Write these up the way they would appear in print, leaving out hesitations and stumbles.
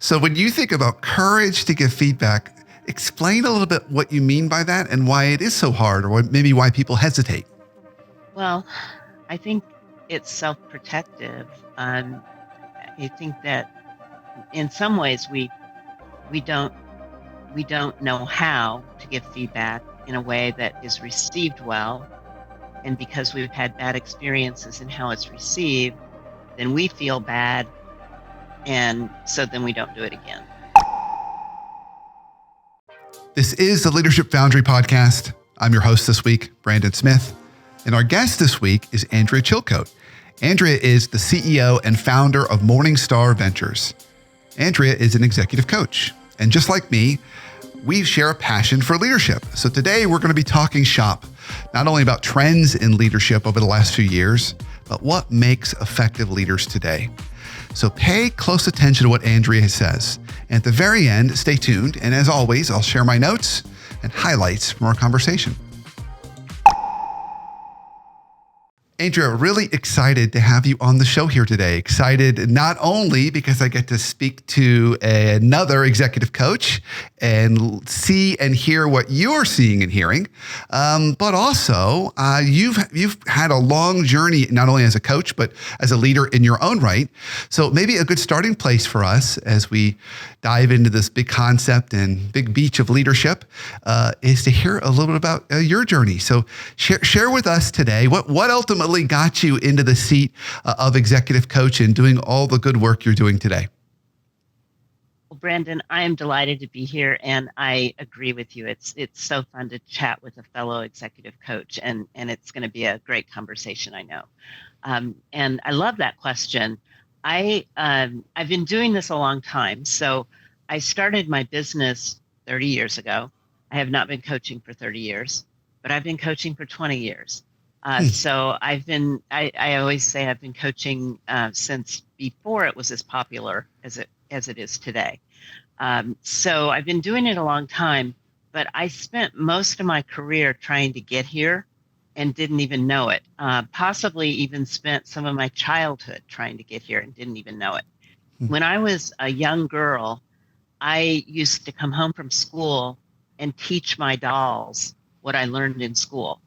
So when you think about courage to give feedback, explain a little bit what you mean by that and why it is so hard, or maybe why people hesitate. Well, I think it's self-protective. I think that in some ways we don't we don't know how to give feedback in a way that is received well. And because we've had bad experiences in how it's received, then we feel bad. And so then we don't do it again. This is the Leadership Foundry podcast. I'm your host this week, Brandon Smith. And our guest this week is Andrea Chilcote. Andrea is the CEO and founder of Morningstar Ventures. Andrea is an executive coach. And just like me, we share a passion for leadership. So today we're going to be talking shop, not only about trends in leadership over the last few years, but what makes effective leaders today. So pay close attention to what Andrea says. And at the very end, stay tuned. And as always, I'll share my notes and highlights from our conversation. Andrea, really excited to have you on the show here today. Excited not only because I get to speak to another executive coach and see and hear what you're seeing and hearing, but also you've had a long journey, not only as a coach, but as a leader in your own right. So maybe a good starting place for us as we dive into this big concept and big beach of leadership is to hear a little bit about your journey. So share with us today what ultimately got you into the seat of executive coach and doing all the good work you're doing today. Well, Brandon, I am delighted to be here, and I agree with you. It's so fun to chat with a fellow executive coach, and it's going to be a great conversation, I know. And I love that question. I've been doing this a long time. So I started my business 30 years ago. I have not been coaching for 30 years, but I've been coaching for 20 years. So I always say I've been coaching since before it was as popular as it is today. So I've been doing it a long time, but I spent most of my career trying to get here and didn't even know it. Possibly even spent some of my childhood trying to get here and didn't even know it. When I was a young girl, I used to come home from school and teach my dolls what I learned in school.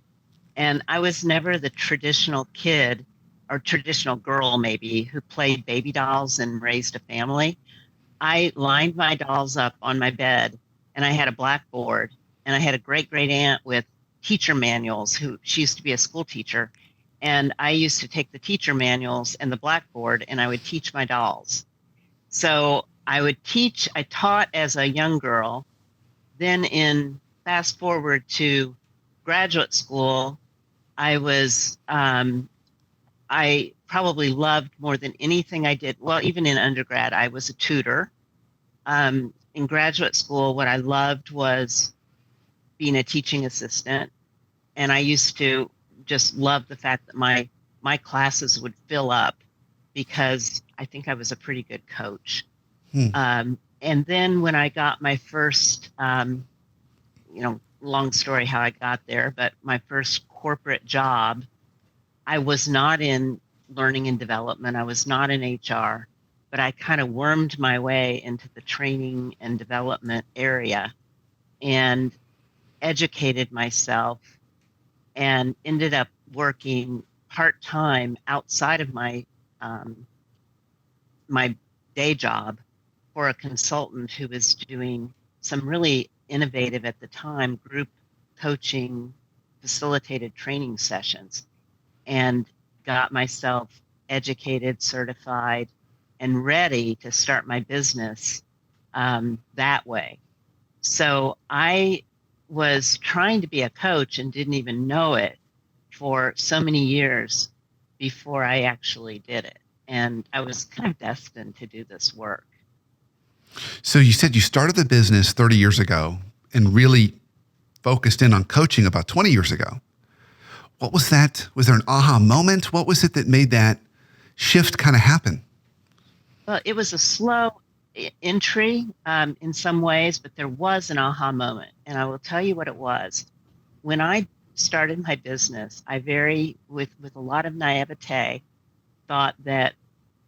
And I was never the traditional kid or traditional girl, maybe, who played baby dolls and raised a family. I lined my dolls up on my bed, and I had a blackboard, and I had a great aunt with teacher manuals she used to be a school teacher. And I used to take the teacher manuals and the blackboard, and I would teach my dolls. So I taught as a young girl. Then fast forward to graduate school, I probably loved more than anything I did. Well, even in undergrad, I was a tutor. In graduate school, what I loved was being a teaching assistant. And I used to just love the fact that my classes would fill up because I think I was a pretty good coach. And then when I got my first, long story how I got there, but my first corporate job, I was not in learning and development. I was not in HR, but I kind of wormed my way into the training and development area and educated myself and ended up working part-time outside of my day job for a consultant who was doing some really innovative at the time group coaching, facilitated training sessions, and got myself educated, certified, and ready to start my business that way. So I was trying to be a coach and didn't even know it for so many years before I actually did it. And I was kind of destined to do this work. So you said you started the business 30 years ago and really focused in on coaching about 20 years ago. What was that? Was there an aha moment? What was it that made that shift kind of happen? Well, it was a slow entry in some ways, but there was an aha moment. And I will tell you what it was. When I started my business, I with a lot of naivete, thought that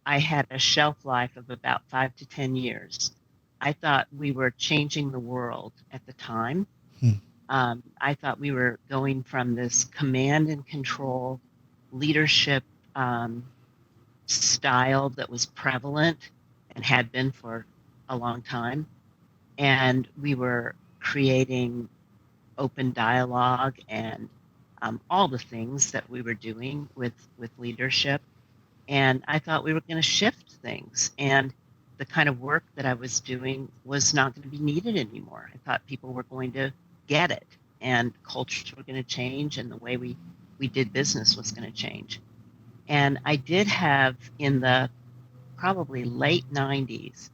I had a shelf life of about 5 to 10 years. I thought we were changing the world at the time. Hmm. I thought we were going from this command and control leadership um, style that was prevalent and had been for a long time. And we were creating open dialogue and all the things that we were doing with leadership. And I thought we were going to shift things. And the kind of work that I was doing was not going to be needed anymore. I thought people were going to get it and cultures were going to change and the way we did business was going to change. And I did have in the probably late 90s,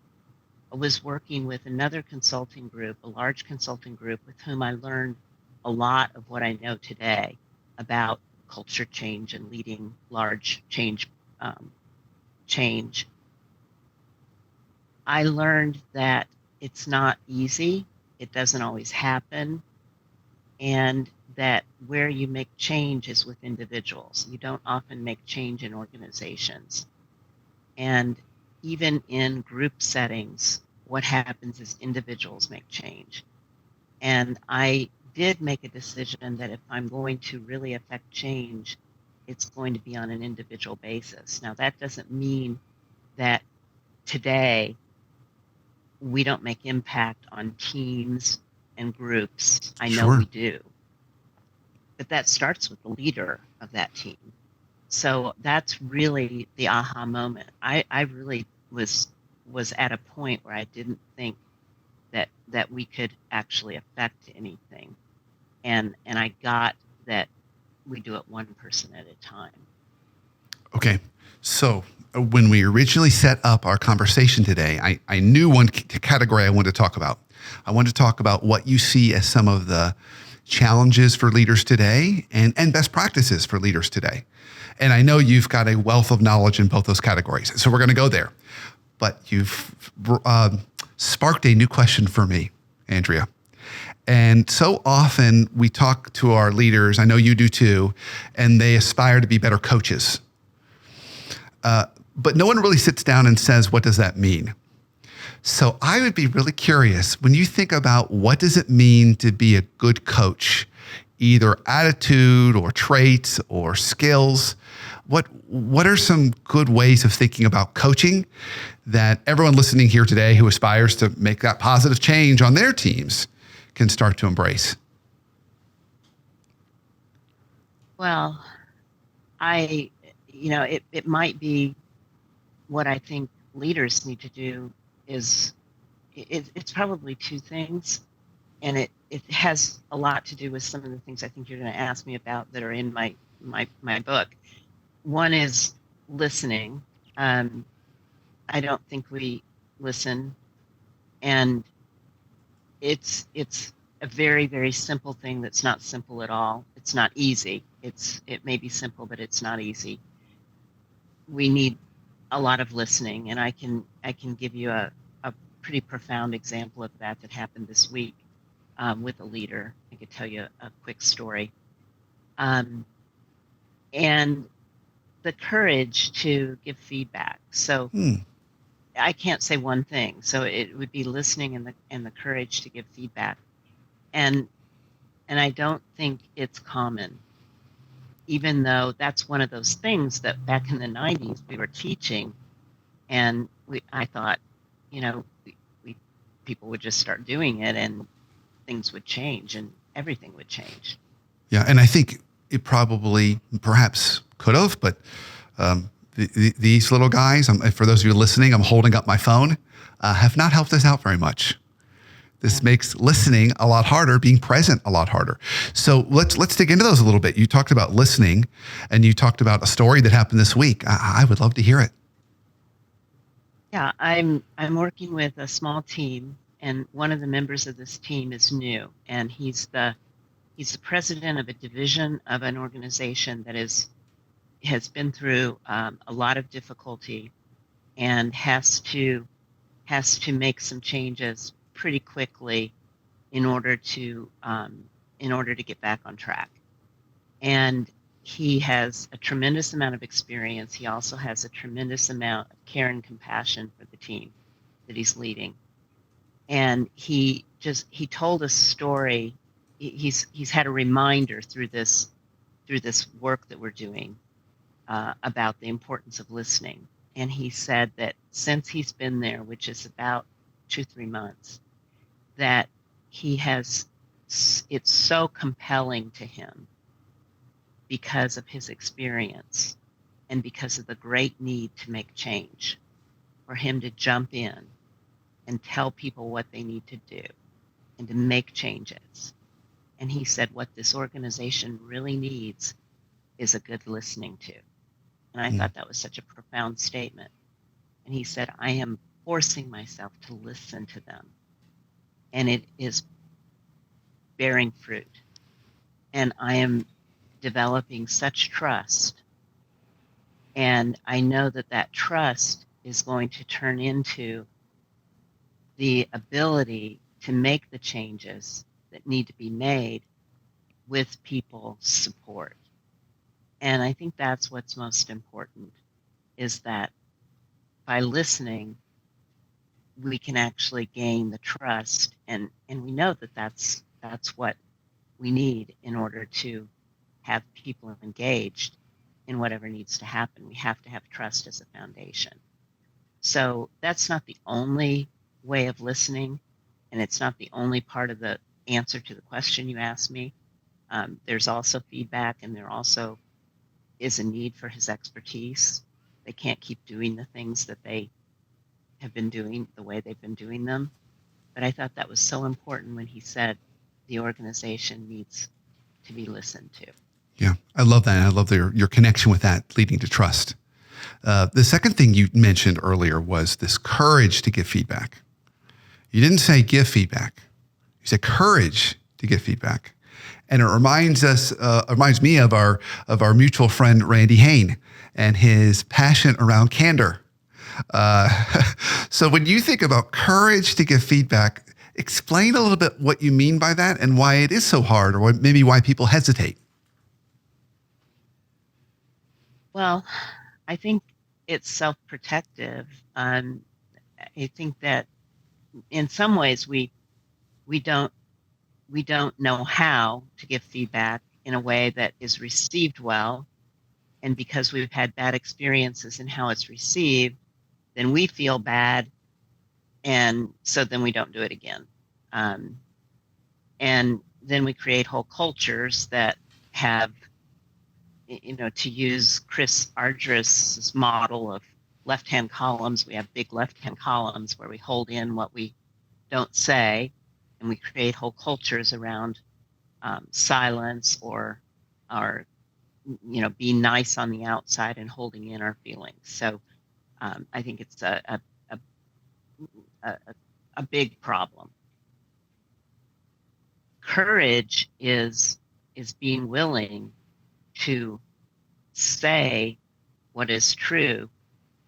I was working with another consulting group, a large consulting group with whom I learned a lot of what I know today about culture change and leading large um, change. I learned that it's not easy, it doesn't always happen, and that where you make change is with individuals. You don't often make change in organizations. And even in group settings, what happens is individuals make change. And I did make a decision that if I'm going to really affect change, it's going to be on an individual basis. Now, that doesn't mean that today we don't make impact on teams and groups. I know Sure. we do, but that starts with the leader of that team. So that's really the aha moment. I really was at a point where I didn't think that we could actually affect anything. And I got that we do it one person at a time. Okay. So when we originally set up our conversation today, I knew one category I wanted to talk about. I wanted to talk about what you see as some of the challenges for leaders today and best practices for leaders today. And I know you've got a wealth of knowledge in both those categories. So we're going to go there. But you've sparked a new question for me, Andrea. And so often we talk to our leaders, I know you do too, and they aspire to be better coaches. But no one really sits down and says, what does that mean? So I would be really curious, when you think about what does it mean to be a good coach, either attitude or traits or skills, what are some good ways of thinking about coaching that everyone listening here today who aspires to make that positive change on their teams can start to embrace? Well, it might be what I think leaders need to do is it's probably two things. And it has a lot to do with some of the things I think you're going to ask me about that are in my book. One is listening. Um, I don't think we listen, and it's a very, very simple thing that's not simple at all. It's not easy. It may be simple, but it's not easy. We need a lot of listening, and I can give you a pretty profound example of that happened this week with a leader. I could tell you a quick story. Um, and the courage to give feedback. So Hmm. I can't say one thing. So it would be listening and the courage to give feedback. And and I don't think it's common, even though that's one of those things that back in the 90s we were teaching. And I thought, we people would just start doing it and things would change and everything would change. Yeah, and I think it probably perhaps could have, but these little guys, for those of you listening, I'm holding up my phone, have not helped us out very much. This Yeah. makes listening a lot harder, being present a lot harder. So let's dig into those a little bit. You talked about listening, and you talked about a story that happened this week. I would love to hear it. Yeah, I'm working with a small team, and one of the members of this team is new, and he's the president of a division of an organization that has been through a lot of difficulty and has to make some changes pretty quickly in order to get back on track. And he has a tremendous amount of experience. He also has a tremendous amount of care and compassion for the team that he's leading. And he told a story. He's had a reminder through this work that we're doing about the importance of listening. And he said that since he's been there, which is about 2-3 months, that it's so compelling to him because of his experience and because of the great need to make change, for him to jump in and tell people what they need to do and to make changes. And he said what this organization really needs is a good listening to. And I thought that was such a profound statement. And he said, I am forcing myself to listen to them. And it is bearing fruit. And I am developing such trust. And I know that that trust is going to turn into the ability to make the changes that need to be made with people's support. And I think that's what's most important, is that by listening, we can actually gain the trust. And we know that that's what we need in order to have people engaged in whatever needs to happen. We have to have trust as a foundation. So that's not the only way of listening, and it's not the only part of the answer to the question you asked me. There's also feedback, and there also is a need for his expertise. They can't keep doing the things that they have been doing the way they've been doing them. But I thought that was so important when he said the organization needs to be listened to. Yeah, I love that. And I love your connection with that leading to trust. The second thing you mentioned earlier was this courage to give feedback. You didn't say give feedback. You said courage to give feedback. And it reminds me of our mutual friend, Randy Hain, and his passion around candor. So when you think about courage to give feedback, explain a little bit what you mean by that and why it is so hard, or maybe why people hesitate. Well, I think it's self-protective. I think that in some ways we don't know how to give feedback in a way that is received well. And because we've had bad experiences in how it's received, then we feel bad. And so then we don't do it again. And then we create whole cultures that have, to use Chris Argyris's model of left-hand columns, we have big left-hand columns where we hold in what we don't say, and we create whole cultures around silence or being nice on the outside and holding in our feelings. So I think it's a big problem. Courage is being willing to say what is true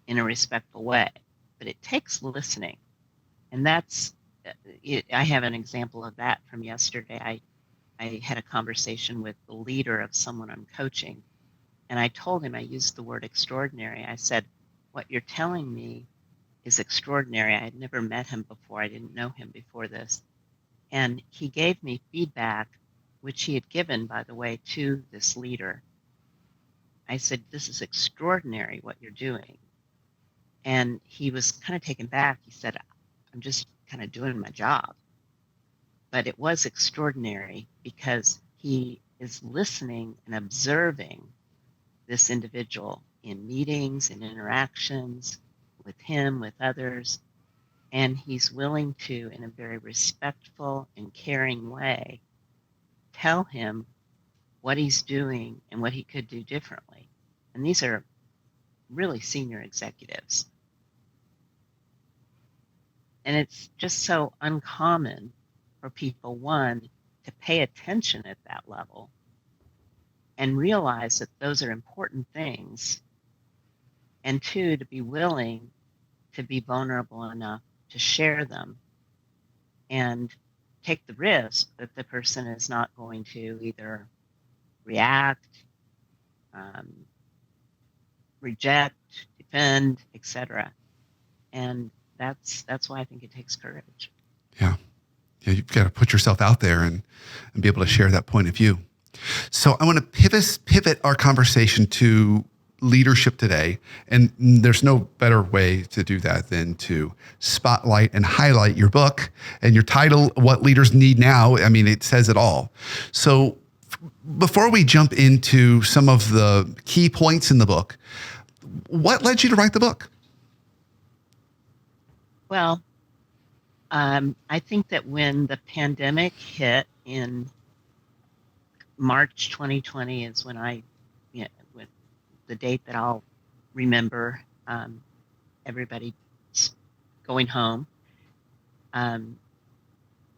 in a respectful way, but it takes listening. And that's I have an example of that from yesterday. I had a conversation with the leader of someone I'm coaching, and I told him, I used the word extraordinary. I said, what you're telling me is extraordinary. I had never met him before. I didn't know him before this. And he gave me feedback, which he had given, by the way, to this leader. I said, this is extraordinary what you're doing. And he was kind of taken back. He said, I'm just kind of doing my job. But it was extraordinary because he is listening and observing this individual in meetings and interactions with him, with others. And he's willing to, in a very respectful and caring way, tell him what he's doing and what he could do differently. And these are really senior executives. And it's just so uncommon for people, one, to pay attention at that level and realize that those are important things, and two, to be willing to be vulnerable enough to share them and take the risk that the person is not going to either react reject, defend, etc. And that's why I think it takes courage. Yeah. Yeah, you've got to put yourself out there and be able to share that point of view. So I want to pivot our conversation to leadership today. And there's no better way to do that than to spotlight and highlight your book and your title, What Leaders Need Now. I mean, it says it all. So before we jump into some of the key points in the book, what led you to write the book? Well, I think that when the pandemic hit in March 2020 is when when the date that I'll remember, everybody going home.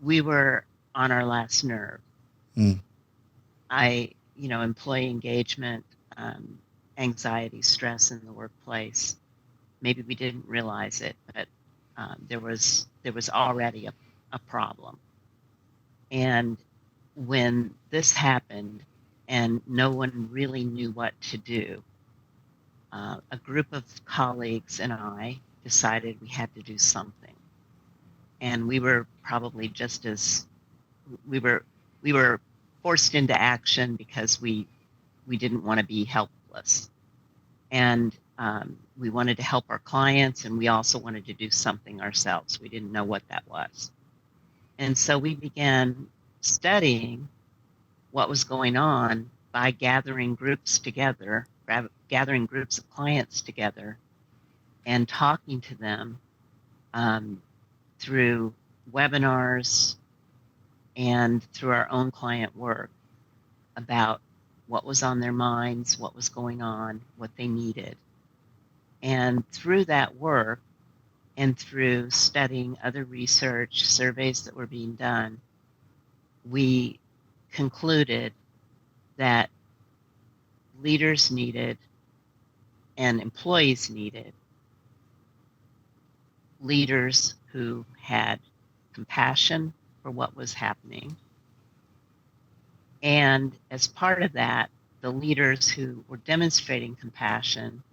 We were on our last nerve. Mm. Employee engagement, anxiety, stress in the workplace. Maybe we didn't realize it, but there was already a problem. And when this happened and no one really knew what to do, a group of colleagues and I decided we had to do something. And we were probably we were forced into action because we didn't want to be helpless. And we wanted to help our clients, and we also wanted to do something ourselves. We didn't know what that was. And so we began studying what was going on by gathering groups together, gathering groups of clients together and talking to them through webinars and through our own client work about what was on their minds, what was going on, what they needed. And through that work and through studying other research, surveys that were being done, we concluded that leaders needed and employees needed leaders who had compassion for what was happening. And as part of that, the leaders who were demonstrating compassion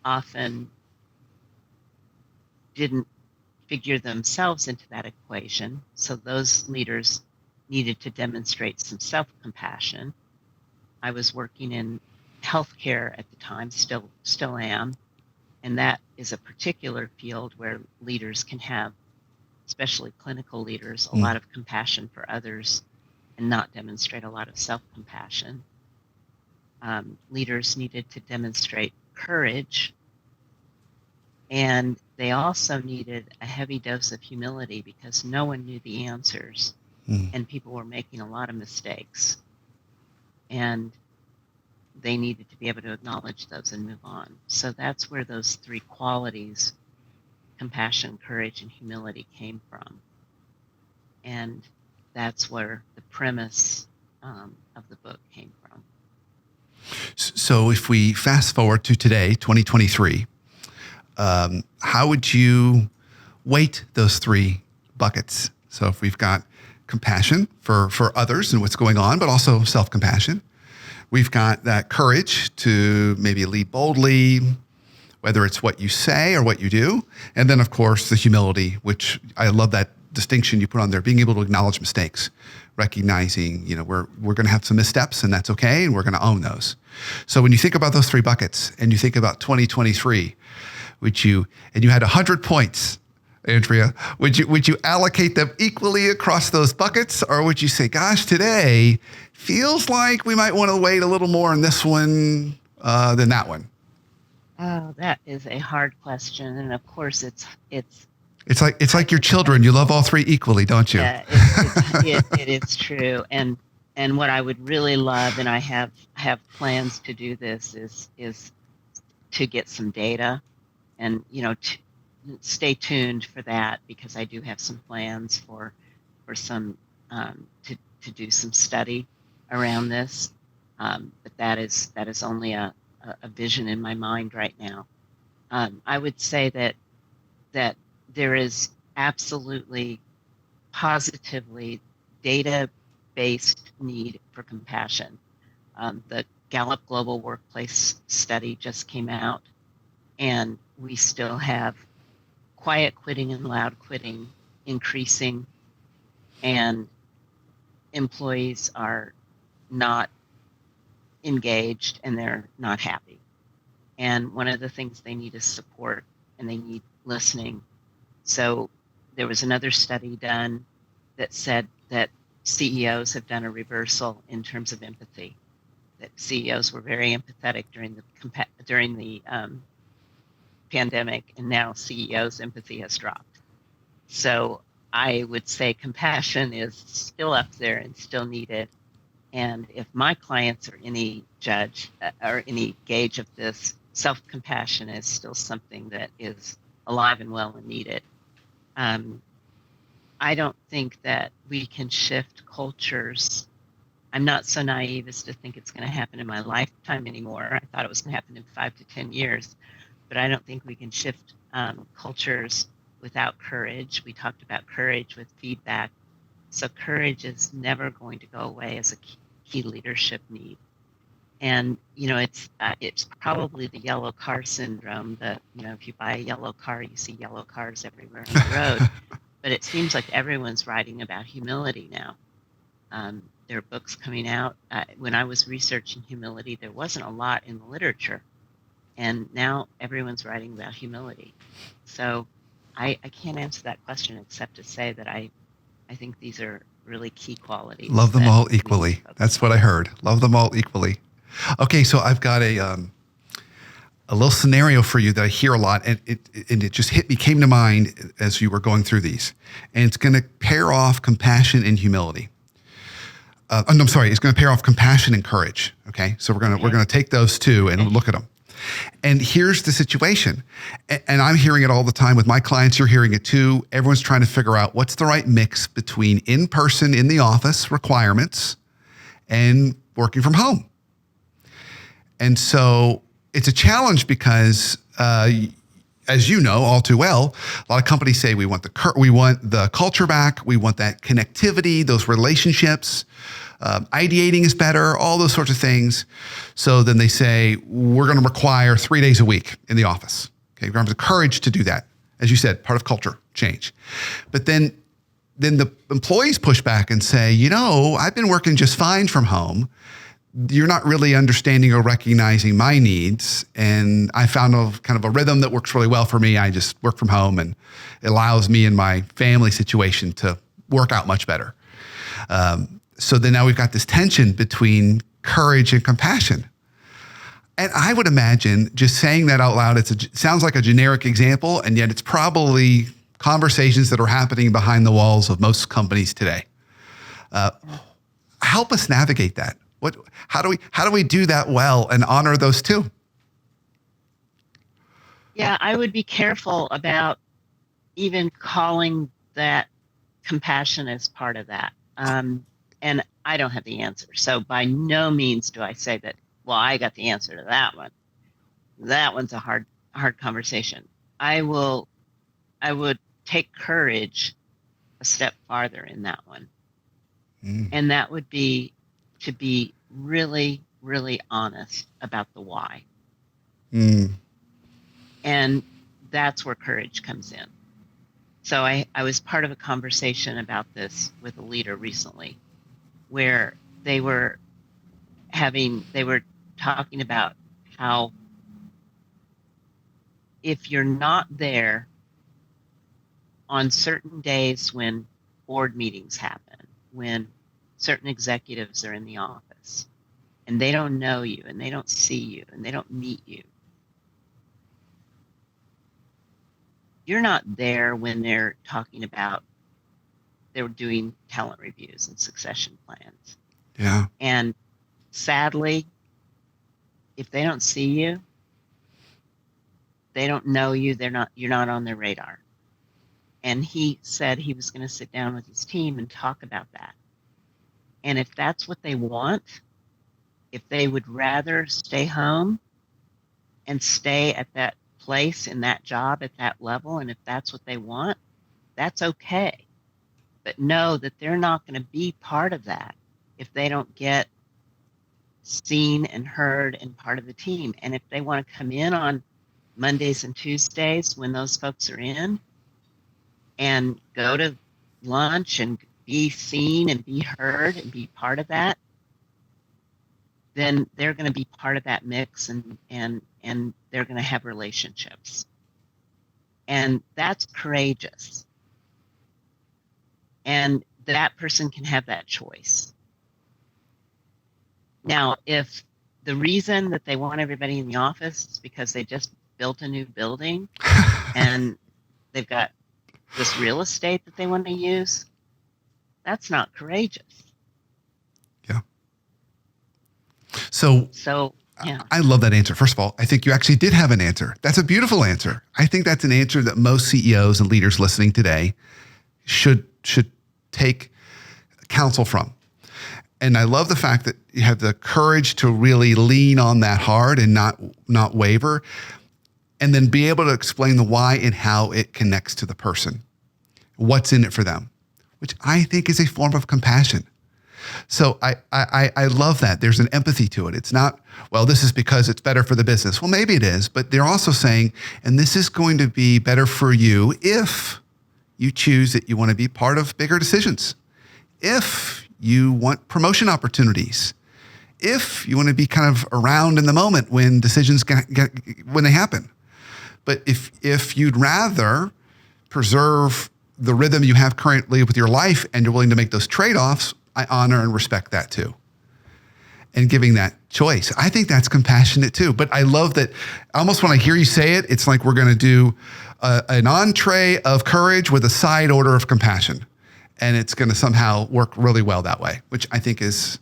often didn't figure themselves into that equation. So those leaders needed to demonstrate some self-compassion. I was working in healthcare at the time, still am. And that is a particular field where leaders can have, especially clinical leaders, a lot of compassion for others and not demonstrate a lot of self-compassion. Leaders needed to demonstrate courage, and they also needed a heavy dose of humility because no one knew the answers, and people were making a lot of mistakes. And they needed to be able to acknowledge those and move on. So that's where those three qualities, compassion, courage, and humility, came from. And that's where the premise of the book came from. So if we fast forward to today, 2023, how would you weight those three buckets? So if we've got compassion for others and what's going on, but also self-compassion. We've got that courage to maybe lead boldly, whether it's what you say or what you do. And then, of course, the humility, which I love that distinction you put on there, being able to acknowledge mistakes, recognizing, we're going to have some missteps and that's okay. And we're going to own those. So when you think about those three buckets and you think about 2023, and you had 100 points, Andrea, would you allocate them equally across those buckets? Or would you say, gosh, today feels like we might want to wait a little more on this one than that one? Oh, that is a hard question. And of course it's like your children. You love all three equally, don't you? Yeah, it is true. And what I would really love, and I have plans to do this, is to get some data, and stay tuned for that, because I do have some plans for some to do some study around this. But that is only a vision in my mind right now. I would say that there is absolutely, positively data-based need for compassion. The Gallup Global Workplace study just came out, and we still have quiet quitting and loud quitting increasing, and employees are not engaged and they're not happy. And one of the things they need is support, and they need listening. So there was another study done that said that CEOs have done a reversal in terms of empathy. That CEOs were very empathetic during the pandemic, and now CEOs' empathy has dropped. So I would say compassion is still up there and still needed. And if my clients are any judge or any gauge of this, self-compassion is still something that is alive and well and needed. I don't think that we can shift cultures. I'm not so naive as to think it's going to happen in my lifetime anymore. I thought it was going to happen in 5 to 10 years, but I don't think we can shift cultures without courage. We talked about courage with feedback. So courage is never going to go away as a key leadership need. And, it's probably the yellow car syndrome that, if you buy a yellow car, you see yellow cars everywhere on the road. But it seems like everyone's writing about humility now. There are books coming out. When I was researching humility, there wasn't a lot in the literature. And now everyone's writing about humility. So I can't answer that question except to say that I think these are really key qualities. Love them all equally. That's what I heard. Love them all equally. Okay, so I've got a little scenario for you that I hear a lot, and it just came to mind as you were going through these. And it's going to pair off compassion and humility. I'm sorry, it's going to pair off compassion and courage. Okay, so we're going to take those two and look at them. And here's the situation. And I'm hearing it all the time with my clients. You're hearing it too. Everyone's trying to figure out what's the right mix between in-person, in the office requirements and working from home. And so it's a challenge because, as you know all too well, a lot of companies say we want the culture back. We want that connectivity, those relationships. Ideating is better, all those sorts of things. So then they say, we're going to require 3 days a week in the office. Okay, we're going to have the courage to do that. As you said, part of culture change. But then the employees push back and say, I've been working just fine from home. You're not really understanding or recognizing my needs. And I found a rhythm that works really well for me. I just work from home, and it allows me and my family situation to work out much better. So then now we've got this tension between courage and compassion. And I would imagine just saying that out loud, sounds like a generic example, and yet it's probably conversations that are happening behind the walls of most companies today. Help us navigate that. How do we do that well and honor those two? Yeah, I would be careful about even calling that compassion as part of that. And I don't have the answer. So by no means do I say that, well, I got the answer to that one. That one's a hard conversation. I would take courage a step farther in that one. And that would be to be really, really honest about the why. And that's where courage comes in. So I was part of a conversation about this with a leader recently, where they were talking about how if you're not there on certain days when board meetings happen, when certain executives are in the office and they don't know you and they don't see you and they don't meet you, you're not there when they're talking about they're doing talent reviews and succession plans. Yeah. And sadly, if they don't see you, they don't know you, you're not on their radar. And he said he was going to sit down with his team and talk about that. And if that's what they want, if they would rather stay home and stay at that place in that job at that level, and if that's what they want, that's okay. But know that they're not going to be part of that if they don't get seen and heard and part of the team. And if they want to come in on Mondays and Tuesdays when those folks are in and go to lunch and be seen and be heard and be part of that, then they're going to be part of that mix, and they're going to have relationships. And that's courageous. And that person can have that choice. Now, if the reason that they want everybody in the office is because they just built a new building and they've got this real estate that they want to use, that's not courageous. Yeah. So yeah. I love that answer. First of all, I think you actually did have an answer. That's a beautiful answer. I think that's an answer that most CEOs and leaders listening today should take counsel from. And I love the fact that you have the courage to really lean on that hard and not waver, and then be able to explain the why and how it connects to the person, what's in it for them, which I think is a form of compassion. So I love that. There's an empathy to it. It's not, well, this is because it's better for the business. Well, maybe it is, but they're also saying, and this is going to be better for you if you choose that you want to be part of bigger decisions, if you want promotion opportunities, if you want to be kind of around in the moment when decisions when they happen. But if you'd rather preserve the rhythm you have currently with your life and you're willing to make those trade-offs, I honor and respect that too. And giving that choice. I think that's compassionate too. But I love that almost when I hear you say it, it's like we're going to do an entree of courage with a side order of compassion. And it's going to somehow work really well that way, which I think is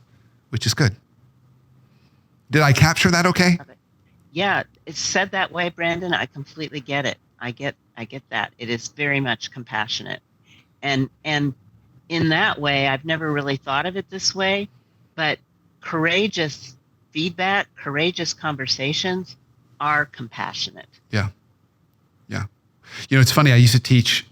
good. Did I capture that okay? Yeah, it's said that way, Brandon. I completely get it. I get that. It is very much compassionate. And in that way, I've never really thought of it this way, but courageous feedback, courageous conversations are compassionate. Yeah. Yeah. You know, it's funny. I used to teach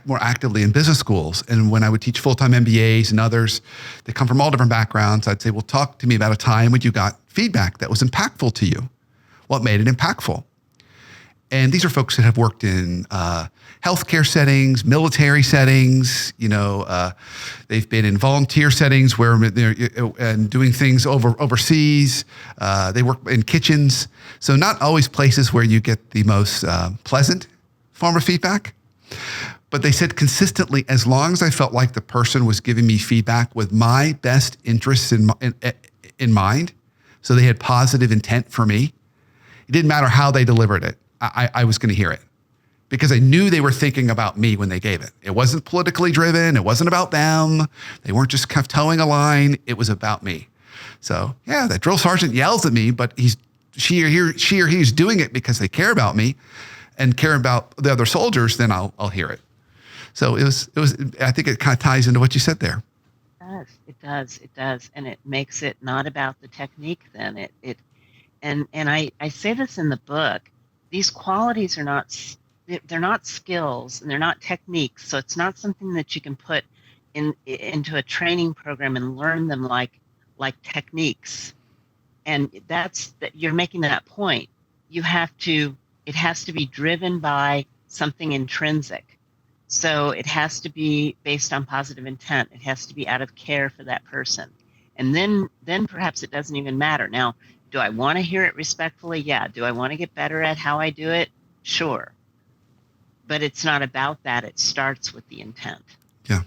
more actively in business schools. And when I would teach full-time MBAs and others that come from all different backgrounds, I'd say, well, talk to me about a time when you got feedback that was impactful to you. What made it impactful? And these are folks that have worked in healthcare settings, military settings. They've been in volunteer settings where they're and doing things overseas. They work in kitchens, so not always places where you get the most pleasant form of feedback. But they said consistently, as long as I felt like the person was giving me feedback with my best interests in mind, so they had positive intent for me, it didn't matter how they delivered it. I was going to hear it because I knew they were thinking about me when they gave it. It wasn't politically driven. It wasn't about them. They weren't just kind of towing a line. It was about me. So yeah, that drill sergeant yells at me, but she or he is doing it because they care about me and care about the other soldiers. Then I'll hear it. So it was. I think it kind of ties into what you said there. It does, and it makes it not about the technique. Then and I say this in the book. These qualities are they're not skills and they're not techniques. So it's not something that you can put into a training program and learn them like techniques. And you're making that point. It has to be driven by something intrinsic. So it has to be based on positive intent. It has to be out of care for that person. And then perhaps it doesn't even matter. Now, do I want to hear it respectfully? Yeah. Do I want to get better at how I do it? Sure. But it's not about that. It starts with the intent. Yeah.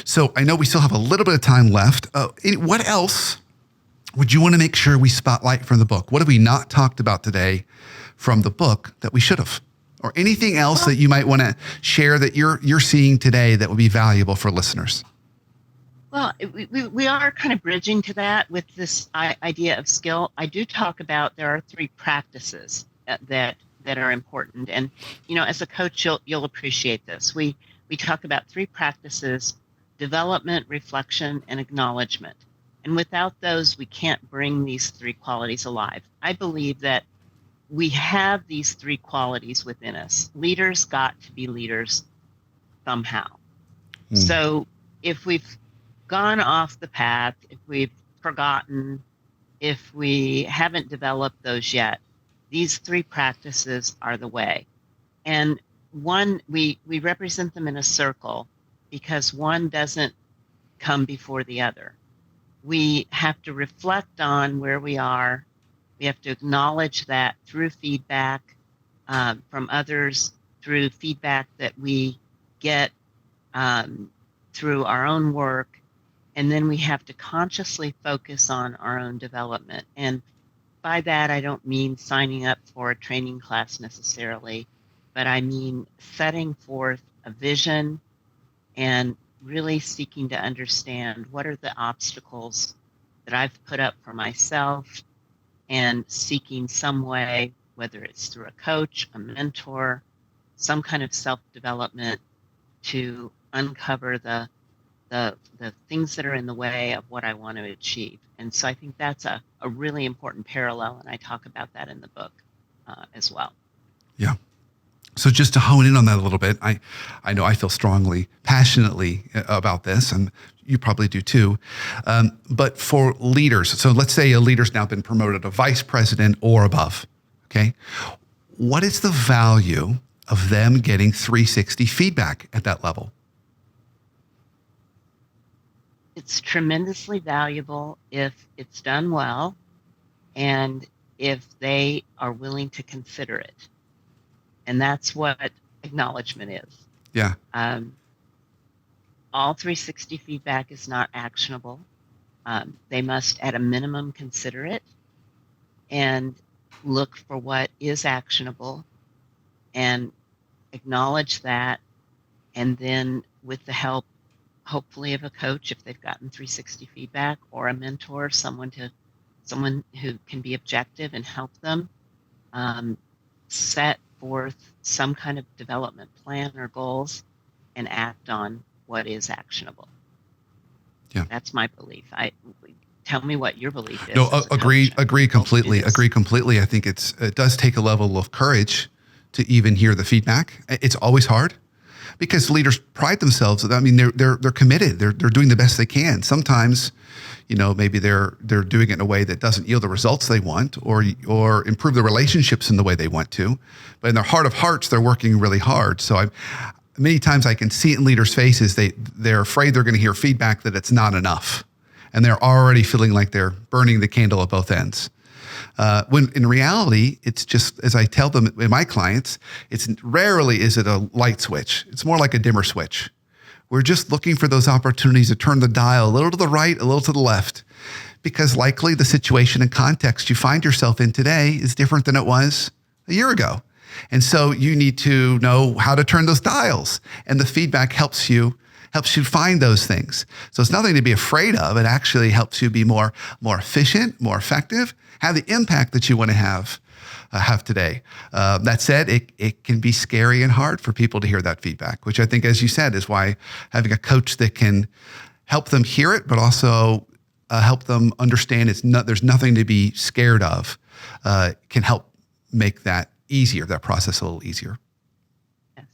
So I know we still have a little bit of time left. What else would you want to make sure we spotlight from the book? What have we not talked about today from the book that we should have? Or anything else that you might want to share that you're seeing today that would be valuable for listeners? Well, we are kind of bridging to that with this idea of skill. I do talk about there are 3 practices that are important. And, as a coach, you'll appreciate this. We talk about 3 practices: development, reflection, and acknowledgement. And without those, we can't bring these 3 qualities alive. I believe that we have these 3 qualities within us. Leaders got to be leaders somehow. So if we've gone off the path, if we've forgotten, if we haven't developed those yet, these 3 practices are the way. And one, we represent them in a circle because one doesn't come before the other. We have to reflect on where we are. We have to acknowledge that through feedback from others, through feedback that we get through our own work. And then we have to consciously focus on our own development. And by that, I don't mean signing up for a training class necessarily, but I mean setting forth a vision and really seeking to understand what are the obstacles that I've put up for myself, and seeking some way, whether it's through a coach, a mentor, some kind of self-development, to uncover the things that are in the way of what I want to achieve. And so I think that's a really important parallel, and I talk about that in the book as well. Yeah. So just to hone in on that a little bit, I know I feel strongly, passionately about this, and you probably do too. But for leaders, so let's say a leader's now been promoted to vice president or above, okay? What is the value of them getting 360 feedback at that level? It's tremendously valuable if it's done well and if they are willing to consider it. And that's what acknowledgement is. Yeah. All 360 feedback is not actionable. They must, at a minimum, consider it and look for what is actionable and acknowledge that. And then with the help, hopefully, of a coach, if they've gotten 360 feedback, or a mentor, someone who can be objective and help them set forth some kind of development plan or goals and act on what is actionable. Yeah. That's my belief. Tell me what your belief is. No, agree completely. Agree completely. I think it does take a level of courage to even hear the feedback. It's always hard because leaders pride themselves. I mean, they're committed. They're doing the best they can. Sometimes, maybe they're doing it in a way that doesn't yield the results they want, or improve the relationships in the way they want to. But in their heart of hearts, they're working really hard. So many times I can see it in leaders' faces. They're afraid they're going to hear feedback that it's not enough, and they're already feeling like they're burning the candle at both ends. When in reality, it's just, as I tell them in my clients, it's rarely is it a light switch. It's more like a dimmer switch. We're just looking for those opportunities to turn the dial a little to the right, a little to the left, because likely the situation and context you find yourself in today is different than it was a year ago. And so you need to know how to turn those dials, and the feedback helps you find those things. So it's nothing to be afraid of. It actually helps you be more efficient, more effective, have the impact that you want to have today. That said, it can be scary and hard for people to hear that feedback, which I think, as you said, is why having a coach that can help them hear it, but also help them understand there's nothing to be scared of, can help make that easier, that process a little easier. Yes.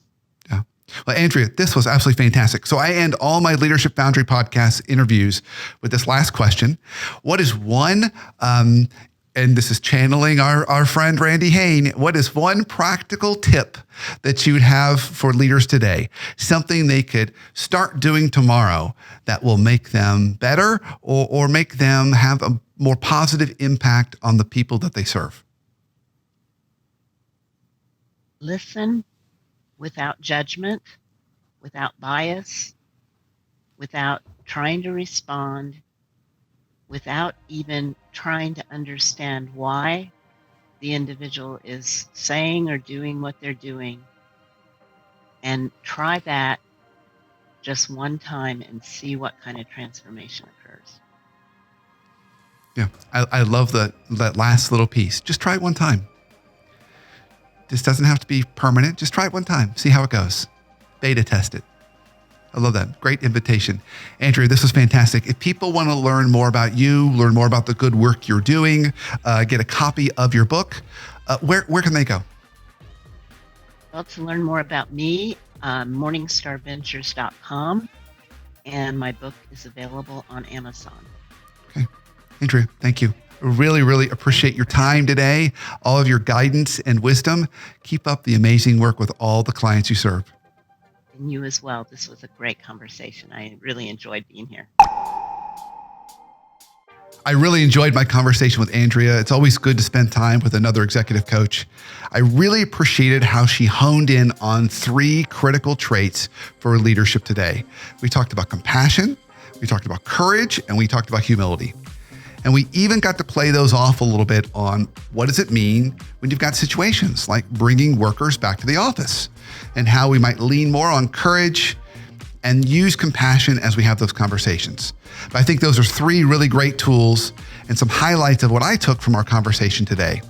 Yeah. Well, Andrea, this was absolutely fantastic. So I end all my Leadership Foundry podcast interviews with this last question. What is one, and this is channeling our friend Randy Hain, what is one practical tip that you'd have for leaders today? Something they could start doing tomorrow that will make them better, or make them have a more positive impact on the people that they serve? Listen without judgment, without bias, without trying to respond, without even trying to understand why the individual is saying or doing what they're doing. And try that just one time and see what kind of transformation occurs. Yeah, I love that last little piece. Just try it one time. This doesn't have to be permanent. Just try it one time. See how it goes. Beta test it. I love that. Great invitation. Andrea, this was fantastic. If people want to learn more about you, learn more about the good work you're doing, get a copy of your book, where can they go? Well, to learn more about me, morningstarventures.com, and my book is available on Amazon. Okay. Andrea, thank you. Really, really appreciate your time today, all of your guidance and wisdom. Keep up the amazing work with all the clients you serve. And you as well. This was a great conversation. I really enjoyed being here. I really enjoyed my conversation with Andrea. It's always good to spend time with another executive coach. I really appreciated how she honed in on 3 critical traits for leadership today. We talked about compassion, we talked about courage, and we talked about humility. And we even got to play those off a little bit on what does it mean when you've got situations like bringing workers back to the office, and how we might lean more on courage and use compassion as we have those conversations. But I think those are 3 really great tools and some highlights of what I took from our conversation today.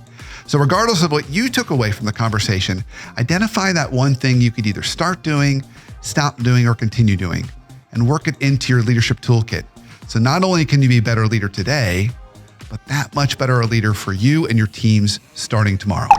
So regardless of what you took away from the conversation, identify that one thing you could either start doing, stop doing, or continue doing, and work it into your leadership toolkit. So not only can you be a better leader today, but that much better a leader for you and your teams starting tomorrow.